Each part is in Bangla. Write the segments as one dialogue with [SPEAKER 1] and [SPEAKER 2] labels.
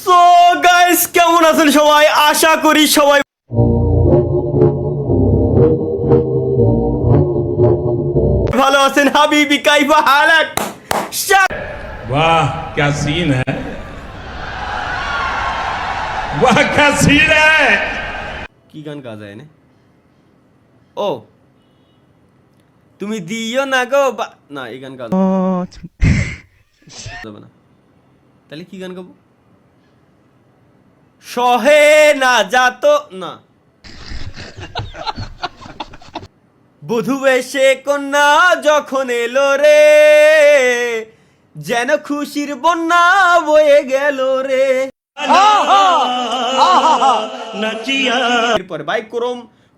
[SPEAKER 1] সো গাইস, কেমন আছেন সবাই? আশা করি সবাই ভালো আছেন। হাবিবি কাইফা হালাক।
[SPEAKER 2] वाह क्या सीन है, वाह क्या सीन है।
[SPEAKER 1] কি গান গাওয়া যায় না? ও তুমি দিও না গো না, এই গান গাওয়া যাবে না। তাহলে কি গান গাবো? সহে না যাত না, বধূ বেশে কন্যা যখন এলো রে, যেন খুশির বন্যা বয়ে গেল রে। এরপরে ভাই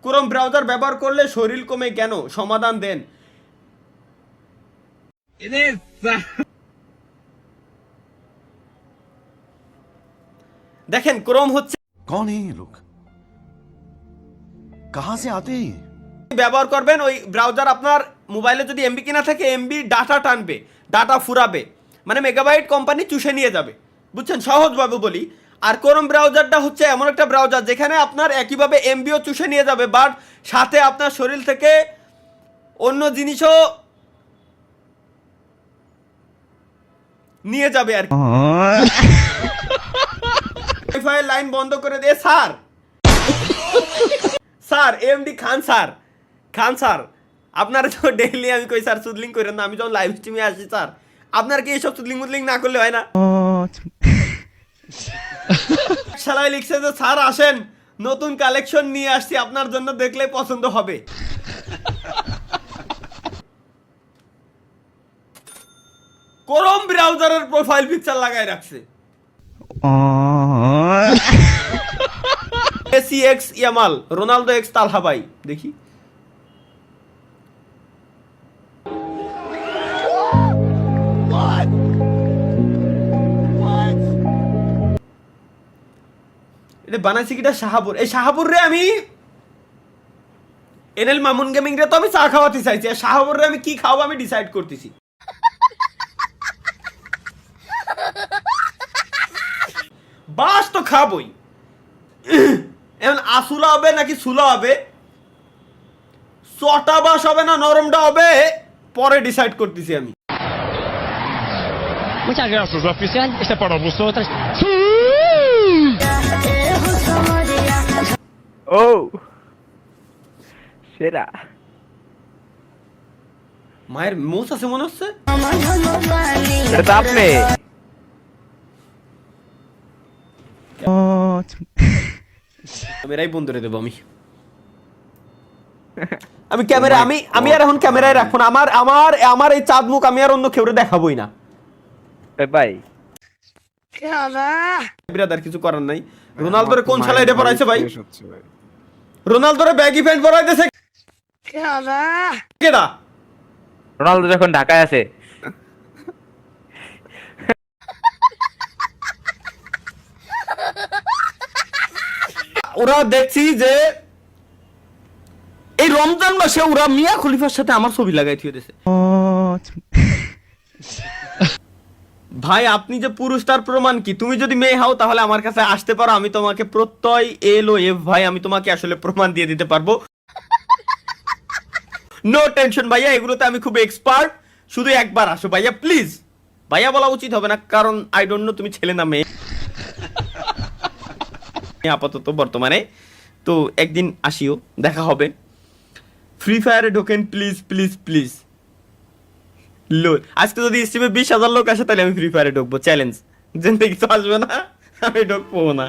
[SPEAKER 1] ক্রোম ব্রাউজার ব্যবহার করলে শরীর কমে কেন? সমাধান দেন। দেখেন ক্রোম হচ্ছে,
[SPEAKER 3] कौन है ये लोग, कहां से आते हैं?
[SPEAKER 1] ব্যবহার করবেন ওই ব্রাউজার। আপনার মোবাইলে যদি এমবি কিনা থাকে, এমবি ডাটা টানবে, ডাটা ফুরাবে, মানে মেগাবাইট কোম্পানি চুষে নিয়ে যাবে, বুঝছেন? সহজভাবে বলি। আর ক্রোম ব্রাউজারটা হচ্ছে এমন একটা ব্রাউজার যেখানে আপনার একইভাবে এমবিও চুষে নিয়ে যাবে, বাট সাথে আপনার শরীর থেকে অন্য জিনিসও নিয়ে যাবে আর কি। ওয়াইফাই লাইন বন্ধ করে দিয়ে স্যার এমডি খান স্যার আপনার তো ডেইলি আমি কই স্যার সুদলিং করেন না, আমি যখন লাইভ স্ট্রিমে আসি স্যার, আপনার কি এইসব সুদলিং মুদলিং না করলে হয় না? শালাই লিখছে যে স্যার আসেন, নতুন কালেকশন নিয়ে আসছি আপনার জন্য, দেখলে পছন্দ হবে। ক্রোম ব্রাউজারের প্রোফাইল পিকচার লাগায় রাখছে। Messi x Yamal, Ronaldo x Talha ভাই। দেখি এটা বানাইছি কিটা? শাহাবুর। এই শাহাবুর রে আমি এনএল মামুন গেমিং রে তো আমি চা খাওয়াতে চাইছি, আর শাহাবুর রে আমি কি খাওয়াবো আমি ডিসাইড করতেছি। বাস তো খাবই, এখন আসুলা হবে নাকি সুলা হবে, চটা বাস হবে না নরমটা হবে, পরে ডিসাইড করতেছি আমি।
[SPEAKER 4] Muchas gracias, oficial. Este para vosotras.
[SPEAKER 5] Oh, সেরা।
[SPEAKER 1] মায়ের মোচ আছে মনে হচ্ছে।
[SPEAKER 5] এটা তো আপনি।
[SPEAKER 1] ক্যামেরাই বন্ধ করে দেবো আমি ক্যামেরা আমি আর এখন ক্যামেরায় রাখবো না। আমার এই চাঁদ মুখ আমি আর অন্য কেউ দেখাবোই না
[SPEAKER 5] ভাই।
[SPEAKER 1] বিরাদার কিছু করার নাই। রোনালদোরে কোন শালা এটা পড়াইছে ভাই? রোনালদোরে ব্যাগি প্যান্ট পরাইতেছে কেডা?
[SPEAKER 5] রোনালদো যখন ঢাকায় আছে।
[SPEAKER 1] ওরা দেখছি যে এই রমজান মাসে ওরা মিয়া খলিফার সাথে আমার ছবি লাগাই থিয়ে দিয়েছে। ভাই আপনি যে পুরুষ তার প্রমাণ কি? তুমি যদি মেয়ে হও তাহলে আমার কাছে আসতে পারো, আমি তোমাকে প্রত্যয় LOF ভাই, আমি তোমাকে আসলে প্রমাণ দিয়ে দিতে পারবো। নো টেনশন ভাইয়া, এগুলোতে আমি খুব এক্সপার্ট। শুধু একবার আসো ভাইয়া প্লিজ। ভাইয়া বলা উচিত হবে না, কারণ আই ডোন্ট নো তুমি ছেলে না মেয়ে আপাতত বর্তমানে। তো একদিন আসিও, দেখা হবে। ফ্রি ফায়ারে ঢোকেন প্লিজ প্লিজ প্লিজ। লোক আজকে যদি স্ট্রিমে 20,000 লোক আসে তাহলে আমি ফ্রি ফায়ারে ঢুকবো, চ্যালেঞ্জ। যেতে কিছু আসবে না, আমি ঢুকবো না।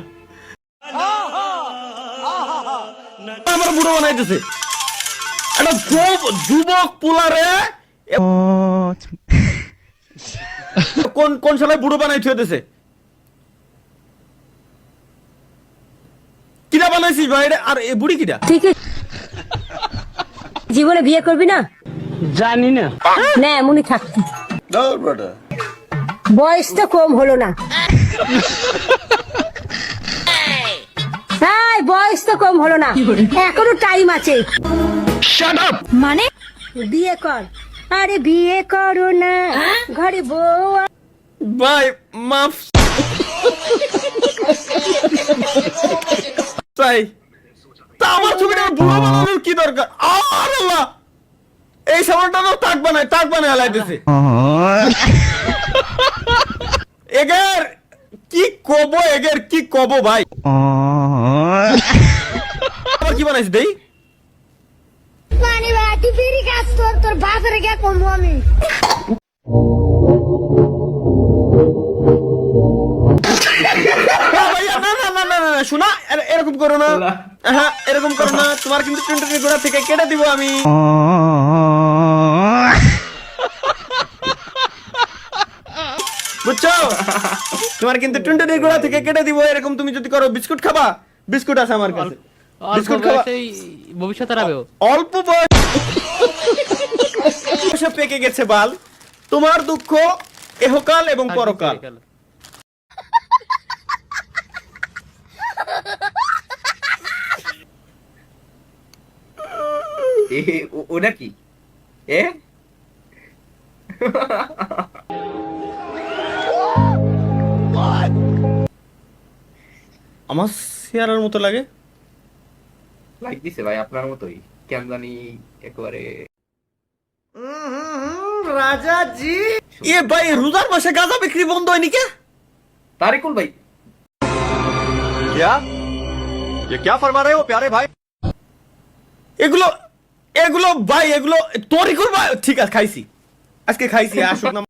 [SPEAKER 1] আমার বুড়ো বানাইতেছে একটা যুবক পোলারে। কোন শালায় বুড়ো বানাই থুয়েছে? কিরা বানাইছিস ভাই? আর এ বুড়ি কিরা?
[SPEAKER 6] ঠিক আছে, জীবনে বিয়ে করবি না?
[SPEAKER 4] জানি না।
[SPEAKER 6] না এমনই থাকতি, বয়স তো কম হলো না। হ্যাঁ বয়স তো কম হলো না, এখনো টাইম আছে। মানে বিয়ে কর। আরে বিয়ে করো না, ঘরে বউ।
[SPEAKER 1] ভাই মাফ ভাই, তা আমার ছবিটা ভুয়া বানানোর কি দরকার? আর আল্লাহ, এই সামানটা তো টাক বানায় হালাইতেছে। এগের কি কব ভাই? আবার কি বানাইছ দেই?
[SPEAKER 6] পানি বাটি ফিরি কাজ তোর বাজারে গিয়ে কমবো আমি।
[SPEAKER 1] না শোনা, এরকম করো না। হ্যাঁ, এরকম করো না, তোমার কিন্তু টুনটুনির গোড়া থেকে কেটে দিব আমি। বুঝছো? তোমার কিন্তু টুনটুনির গোড়া থেকে কেটে দিব এরকম তুমি যদি করো। বিস্কুট খাবা? বিস্কুট আছে আমার কাছে। বিস্কুট খাবা?
[SPEAKER 7] ভবিষ্যতে রাবেও
[SPEAKER 1] অল্প বয়সে পেকে গেছে বাল। তোমার দুঃখ এহকাল এবং পরকাল।
[SPEAKER 8] ওটা কি
[SPEAKER 1] আমার চেহারার মতো লাগে।
[SPEAKER 8] লাইক দিছে ভাই আপনার মতোই, কেন জানি একেবারে।
[SPEAKER 1] রাজা জি, এ ভাই রোজার মাসে গাঁজা বিক্রি বন্ধ হয়নি কে?
[SPEAKER 8] তারিকুল ভাই,
[SPEAKER 3] क्या फरमा रहे हो प्यारे भाई?
[SPEAKER 1] এগুলো ভাই, এগুলো তরিকুল ভাই। ঠিক আছে, খাইছি আজকে, খাইছি। আসুক না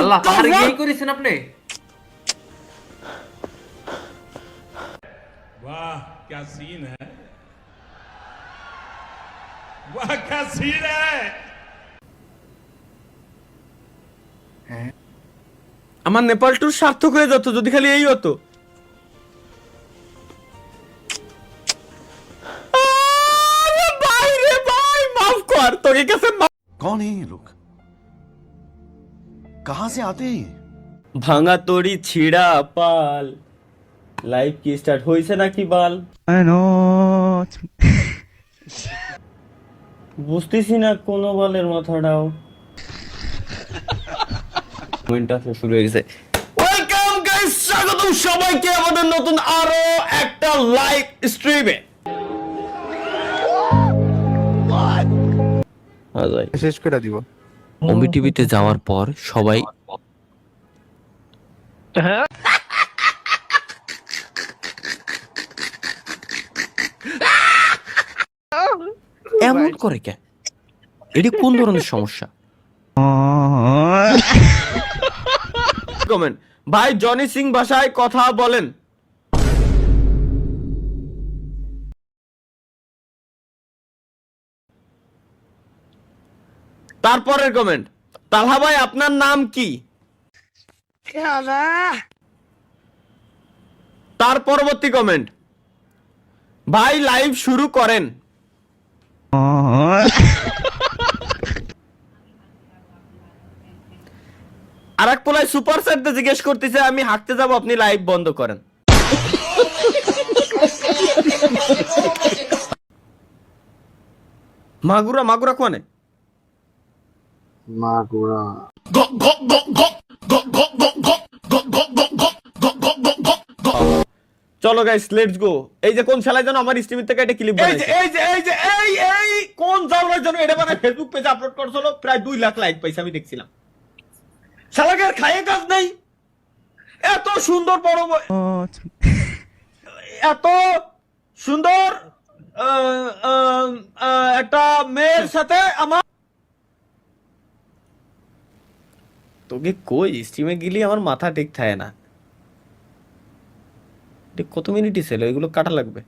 [SPEAKER 8] আল্লাহ পাহাড়ে গিয়ে করেছেন আপনি।
[SPEAKER 2] वाह क्या सीन है, वाह क्या सीन है।
[SPEAKER 1] আমার নেপাল ট্যুর সার্থক হয়ে যেত যদি খালি এই হতো। আরে ভাই রে ভাই, মাফ কর, তোকে কাছে
[SPEAKER 3] कौन है ये लोग? कहां से आते हैं ये?
[SPEAKER 1] ভাঙা তড়ি ছিড়া পাল। লাইভ কি স্টার্ট হইছে নাকি বাল? বুঝতেছি না কোন বলের মাথাটাও। পয়েন্টটা শুরু হয়ে গেছে। ওয়েলকাম গাইস, স্বাগতম সবাইকে আমাদের নতুন আরো একটা লাইভ স্ট্রিমে।
[SPEAKER 5] শেষ করে দিব।
[SPEAKER 7] অম্বি টিভিতে যাওয়ার পর সবাই এমন করে কে? এটি কোন ধরনের সমস্যা?
[SPEAKER 1] কমেন্ট ভাই, জনি সিং ভাষায় কথা বলেন। তারপরের কমেন্ট, তালহা ভাই আপনার নাম কি? তার পরবর্তী কমেন্ট, ভাই লাইভ শুরু করেন। আরেক পোলায় সুপার চ্যাটে জিজ্ঞেস করতেছে আমি হাঁটতে যাব, আপনি লাইভ বন্ধ করেন। মাগুরা কোনে? চলো গাইস, লেটস গো। এই যে কোন শালায় যেন আমার স্ট্রিম থেকে একটা ক্লিপ বানাইছে। এই কোন জাউরার জন্য এটা বানায় ফেসবুক পেজে আপলোড করছিল, প্রায় 2 লাখ লাইক পাইছে আমি দেখছিলাম। শালাকে আর খাইয়ে কাজ নাই। এত সুন্দর এত সুন্দর একটা মেয়ের সাথে আমার তোকে কই স্ট্রিমে গেলি আমার মাথা ঠিক থাকে না। কত মিনিটই ছিল, এগুলো কাটা লাগবে।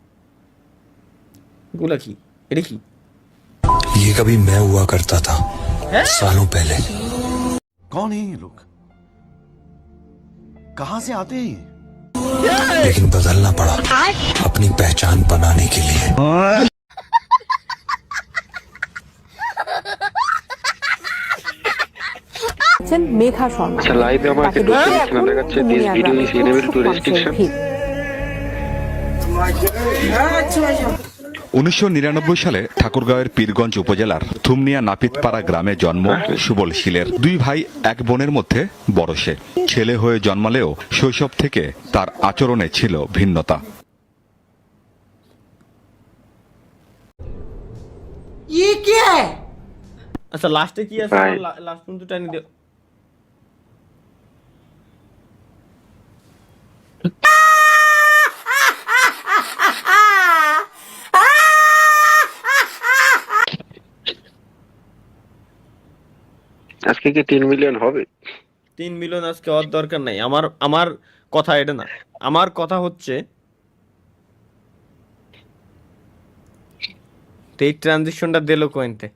[SPEAKER 1] এগুলো কি? এটা কি?
[SPEAKER 9] ये कभी मैं हुआ करता था सालों पहले।
[SPEAKER 3] कौन है ये लोग? कहां से आते हैं ये?
[SPEAKER 9] लेकिन बदलना पड़ा अपनी पहचान बनाने के लिए।
[SPEAKER 10] মেঘা শর্মা।
[SPEAKER 5] আচ্ছা লাইভে আমাকে ঢুকতে দিচ্ছে না, দেখাচ্ছে this video is enable to restriction.
[SPEAKER 11] 1999 সালে ঠাকুরগাঁওয়ের পীরগঞ্জ উপজেলার থুমনিয়া নাপিতপাড়া গ্রামে জন্ম সুবল শীলের। দুই ভাই এক বোনের মধ্যে বড় সে। ছেলে হয়ে জন্মালেও শৈশব থেকে তার আচরণে ছিল ভিন্নতা।
[SPEAKER 1] আচ্ছা লাস্টে কি আছে লাস্ট পর্যন্ত টাইম দিও।
[SPEAKER 5] আজকে কি 3 মিলিয়ন হবে?
[SPEAKER 1] 3 মিলিয়ন আজকে হওয়ার দরকার নাই। আমার কথা এটা না, আমার কথা হচ্ছে এই ট্রানজিশনটা দিলো কোয়েন্তে।